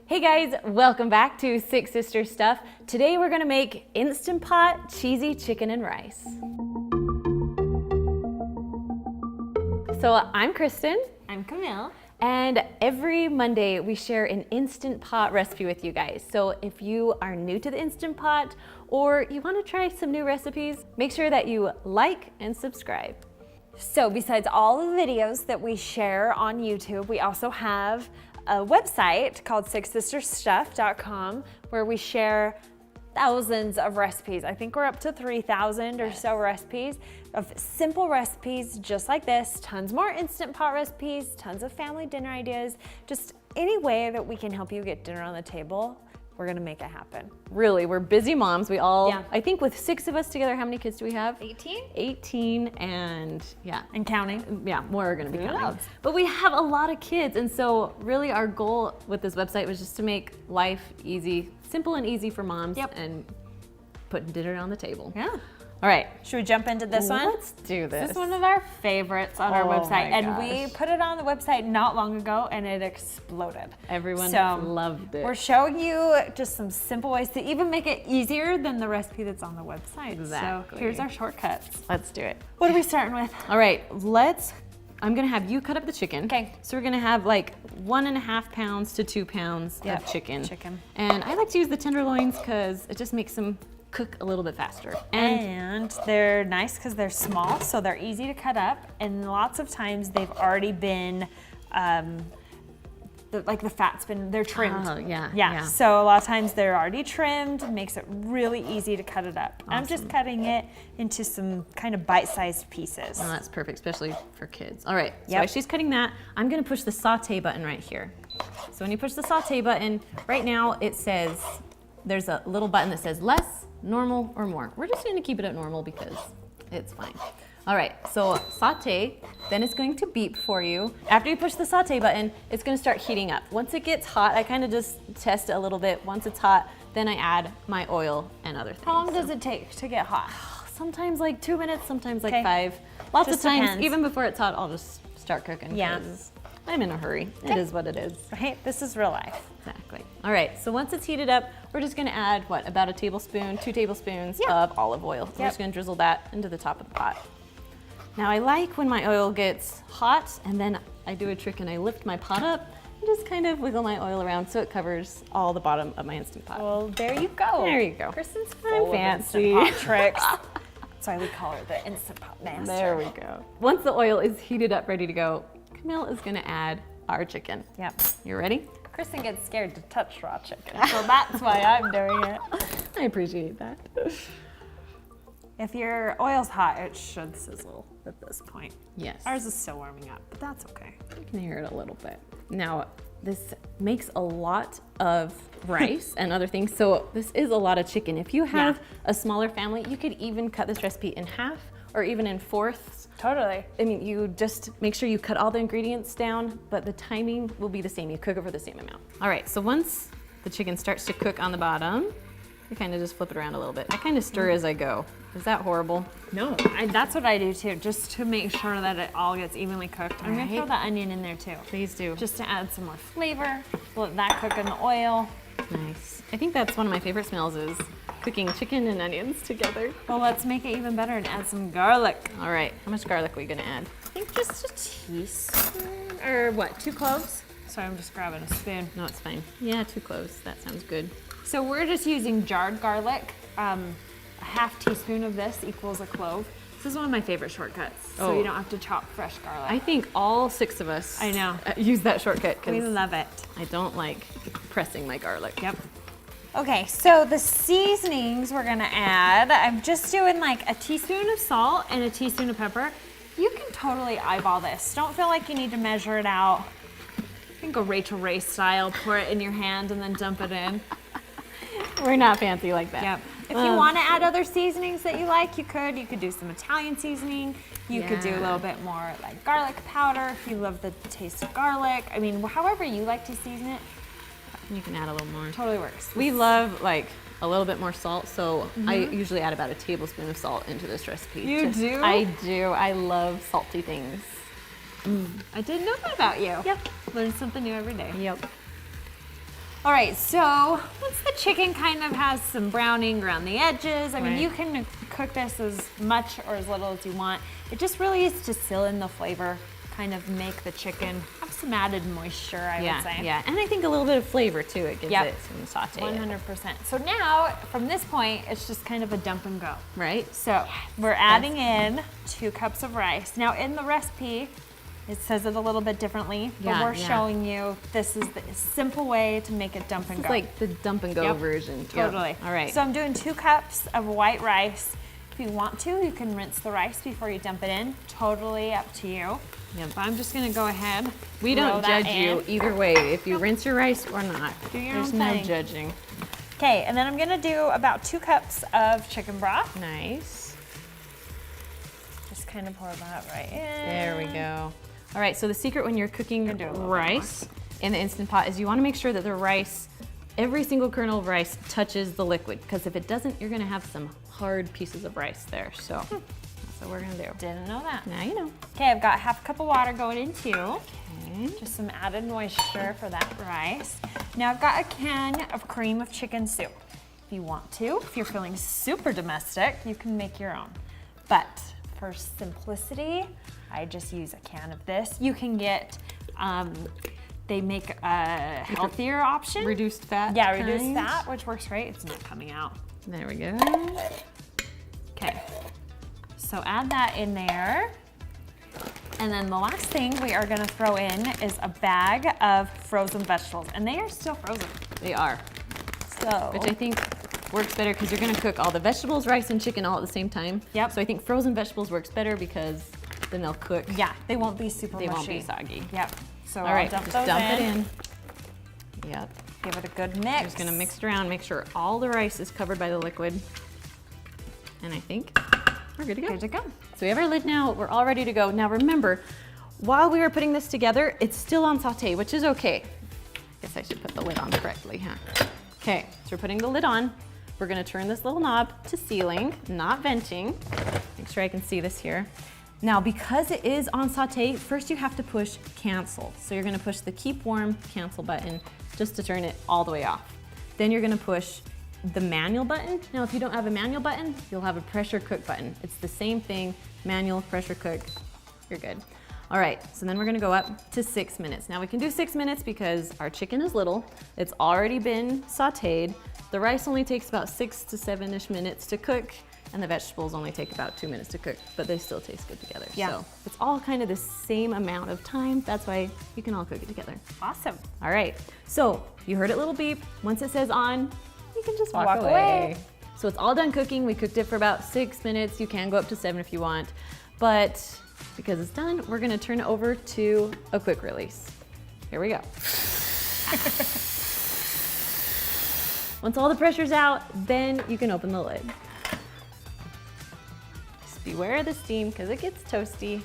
Hey guys, welcome back to Six Sisters Stuff. Today we're gonna make Instant Pot cheesy chicken and rice. So I'm Kristen. I'm Camille. And every Monday we share an Instant Pot recipe with you guys. So if you are new to the Instant Pot or you wanna try some new recipes, make sure that you like and subscribe. So besides all the videos that we share on YouTube, we also have a website called sixsistersstuff.com where we share thousands of recipes. I think we're up to 3,000 or so recipes of simple recipes just like this, tons more Instant Pot recipes, tons of family dinner ideas, just any way that we can help you get dinner on the table. We're gonna make it happen. Really, we're busy moms. We all, I think with 6 of us together, how many kids do we have? 18? 18 and And counting. Yeah, more are gonna be counting. knows? But we have a lot of kids, and so really our goal with this website was just to make life easy, simple and easy for moms and putting dinner on the table. Yeah. All right. Should we jump into this one? Let's do this. This is one of our favorites on our Oh website, my and we gosh. put it on the website not long ago, and it exploded. Everyone So, loved it. We're showing you just some simple ways to even make it easier than the recipe that's on the website. Exactly. So here's our shortcuts. Let's do it. What are we starting with? All right, I'm gonna have you cut up the chicken. Okay. So we're gonna have like 1.5 pounds to 2 pounds of chicken. And I like to use the tenderloins because it just makes them cook a little bit faster. And they're nice because they're small, so they're easy to cut up. And lots of times they've already been, the fat's they're trimmed. Oh, yeah. Yeah. So a lot of times they're already trimmed, makes it really easy to cut it up. Awesome. I'm just cutting it into some kind of bite-sized pieces. Oh, that's perfect, especially for kids. All right, so as she's cutting that, I'm gonna push the saute button right here. So when you push the saute button, right now it says, there's a little button that says less, normal, or more. We're just gonna keep it at normal because it's fine. All right, so saute, then it's going to beep for you. After you push the saute button, it's gonna start heating up. Once it gets hot, I kind of just test it a little bit. Once it's hot, then I add my oil and other things. How long does it take to get hot? Sometimes like 2 minutes, sometimes like 5. Lots Just of times, depends. even before it's hot, I'll just start cooking. Yeah. 'Cause I'm in a hurry. It is what it is. Right? This is real life. Exactly. All right, so once it's heated up, we're just gonna add, about a tablespoon, 2 tablespoons of olive oil. We're just gonna drizzle that into the top of the pot. Now I like when my oil gets hot, and then I do a trick and I lift my pot up and just kind of wiggle my oil around so it covers all the bottom of my Instant Pot. Well, there you go. There you go. Kristen's I'm full fancy. of Instant Pot tricks. That's why we call her the Instant Pot master. There we go. Once the oil is heated up, ready to go, Camille is gonna add our chicken. Yep. You ready? Kristen gets scared to touch raw chicken, so that's why I'm doing it. I appreciate that. If your oil's hot, it should sizzle at this point. Yes. Ours is still warming up, but that's okay. You can hear it a little bit. Now, this makes a lot of rice and other things, so this is a lot of chicken. If you have a smaller family, you could even cut this recipe in half or even in fourths. Totally. I mean, you just make sure you cut all the ingredients down, but the timing will be the same. You cook it for the same amount. All right, so once the chicken starts to cook on the bottom, you kind of just flip it around a little bit. I kind of stir as I go. Is that horrible? No, that's what I do too, just to make sure that it all gets evenly cooked. I'm gonna throw the onion in there too. Please do. Just to add some more flavor. Let that cook in the oil. Nice. I think that's one of my favorite smells is cooking chicken and onions together. Well, let's make it even better and add some garlic. All right, how much garlic are we gonna add? I think just a teaspoon, or what, 2 cloves? Sorry, I'm just grabbing a spoon. No, it's fine. Yeah, 2 cloves. That sounds good. So we're just using jarred garlic. A half teaspoon of this equals a clove. This is one of my favorite shortcuts, so you don't have to chop fresh garlic. I think all 6 of us I know. Use that shortcut We because love it. I don't like pressing my garlic. Yep. Okay, so the seasonings we're gonna add, I'm just doing like a teaspoon of salt and a teaspoon of pepper. You can totally eyeball this. Don't feel like you need to measure it out. You can go Rachel Ray style, pour it in your hand and then dump it in. We're not fancy like that. Yep. If you want to add other seasonings that you like, you could. You could do some Italian seasoning. You could do a little bit more like garlic powder if you love the taste of garlic. I mean, however you like to season it. You can add a little more. Totally works. We love like a little bit more salt, so I usually add about a tablespoon of salt into this recipe. You do? I do. I love salty things. I didn't know that about you. Yep. Learn something new every day. Yep. All right, so once the chicken kind of has some browning around the edges, I mean, Right. you can cook this as much or as little as you want. It just really is to seal in the flavor, kind of make the chicken have some added moisture, I would say. Yeah, and I think a little bit of flavor too. It gives Yep. it some saute. 100%. So now, from this point, it's just kind of a dump and go. Right? So we're adding in 2 cups of rice. Now in the recipe, it says it a little bit differently, but Yeah, we're yeah. showing you this is the simple way to make it dump and It's go. like the dump and go Yep. version. Yep. Totally. All right. So I'm doing 2 cups of white rice. If you want to, you can rinse the rice before you dump it in. Totally up to you. Yep. But I'm just gonna go ahead. We throw don't that judge you in. either way, if you rinse your rice or not. Do your There's own no thing. judging. Okay, and then I'm gonna do about 2 cups of chicken broth. Nice. Just kind of pour that right in. There we go. All right, so the secret when you're cooking Gonna do a little bit rice in the Instant Pot is you want to make sure that the rice, every single kernel of rice touches the liquid, because if it doesn't, you're going to have some hard pieces of rice there. So that's what we're going to do. Didn't know that. Now you know. Okay, I've got half a cup of water going in too. Okay. Just some added moisture for that rice. Now I've got a can of cream of chicken soup. If you want to, if you're feeling super domestic, you can make your own. But for simplicity, I just use a can of this. You can get, they make a healthier option. Reduced fat. Yeah, reduced kind. fat, which works great. It's not coming out. There we go. Okay, so add that in there. And then the last thing we are gonna throw in is a bag of frozen vegetables, and they are still frozen. They are, So, which I think works better because you're going to cook all the vegetables, rice, and chicken all at the same time. Yep. So I think frozen vegetables works better because then they'll cook. yeah, they won't be super They mushy. won't be soggy. Yep. So All right, I'll dump just those dump in. it in. Yep. Give it a good mix. Just gonna mix it around, make sure all the rice is covered by the liquid. And I think we're good to go. Good to go. So we have our lid now, we're all ready to go. Now remember, while we were putting this together, it's still on saute, which is okay. Guess I should put the lid on correctly, huh? Okay, so we're putting the lid on. We're gonna turn this little knob to sealing, not venting. Make sure I can see this here. Now, because it is on saute, first you have to push cancel. So you're gonna push the keep warm cancel button just to turn it all the way off. Then you're gonna push the manual button. Now, if you don't have a manual button, you'll have a pressure cook button. It's the same thing, manual, pressure cook, you're good. All right, so then we're gonna go up to 6 minutes. Now we can do 6 minutes because our chicken is little, it's already been sauteed. The rice only takes about 6 to 7-ish minutes to cook, and the vegetables only take about 2 minutes to cook, but they still taste good together. Yeah. So it's all kind of the same amount of time. That's why you can all cook it together. Awesome. All right, so you heard it little beep. Once it says on, you can just walk Walk away. away. So it's all done cooking. We cooked it for about 6 minutes. You can go up to 7 if you want, but because it's done, we're gonna turn it over to a quick release. Here we go. Once all the pressure's out, then you can open the lid. Just beware of the steam because it gets toasty.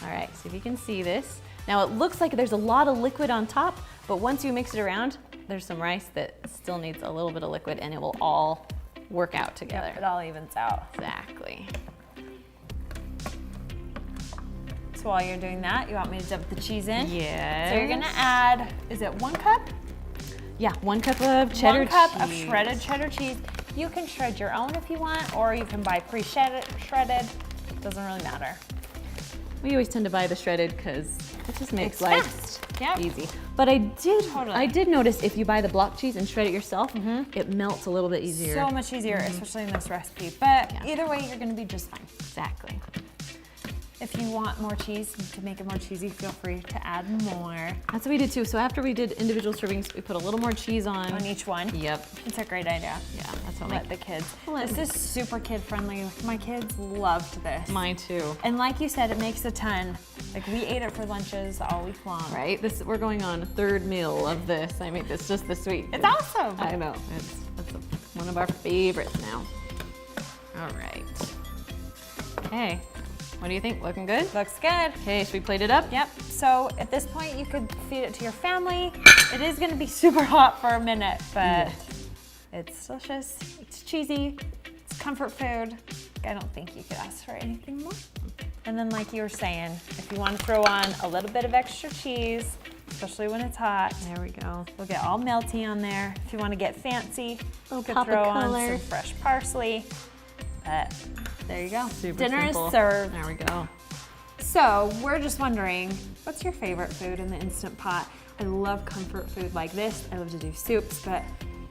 All right, so if you can see this. Now it looks like there's a lot of liquid on top, but once you mix it around, there's some rice that still needs a little bit of liquid and it will all work out together. It all evens out. Exactly. So while you're doing that, you want me to dump the cheese in? Yes. So you're gonna add, is it 1 cup? Yeah, 1 cup of cheddar 1 cup of cheese. shredded cheddar cheese. You can shred your own if you want, or you can buy pre-shredded. Doesn't really matter. We always tend to buy the shredded because it just makes It's life fast. Yep. easy. But I Totally. did notice if you buy the block cheese and shred it yourself, it melts a little bit easier. So much easier, especially in this recipe. But Yeah. either way, you're gonna be just fine. Exactly. If you want more cheese, to make it more cheesy, feel free to add more That's what we did too. So after we did individual servings, we put a little more cheese on. each one. Yep. It's a great idea. Yeah, that's what Let the kids. Let- This is super kid friendly. My kids loved this. mine too. And like you said, it makes a ton. Like we ate it for lunches all week long. Right? We're going on a 3rd meal of this. I mean, it's just this week. It's awesome. I know. That's one of our favorites now. All right. Okay. What do you think? Looking good? Looks good. Okay, should we plate it up? Yep. So at this point, you could feed it to your family. It is going to be super hot for a minute, but it's delicious. It's cheesy. It's comfort food. I don't think you could ask for anything more. And then like you were saying, if you want to throw on a little bit of extra cheese, especially when it's hot. There we go. It'll get all melty on there. If you want to get fancy, you could pop of throw on color. some fresh parsley. But there you go. Super Dinner simple. is served. There we go. So we're just wondering, what's your favorite food in the Instant Pot? I love comfort food like this. I love to do soups, but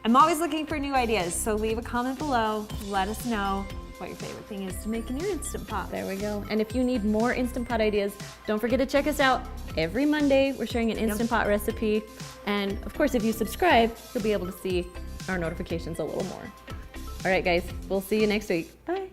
I'm always looking for new ideas. So leave a comment below. Let us know what your favorite thing is to make in your Instant Pot. There we go. And if you need more Instant Pot ideas, don't forget to check us out. Every Monday, we're sharing an Instant Pot recipe. And of course, if you subscribe, you'll be able to see our notifications a little more. All right, guys, we'll see you next week. Bye.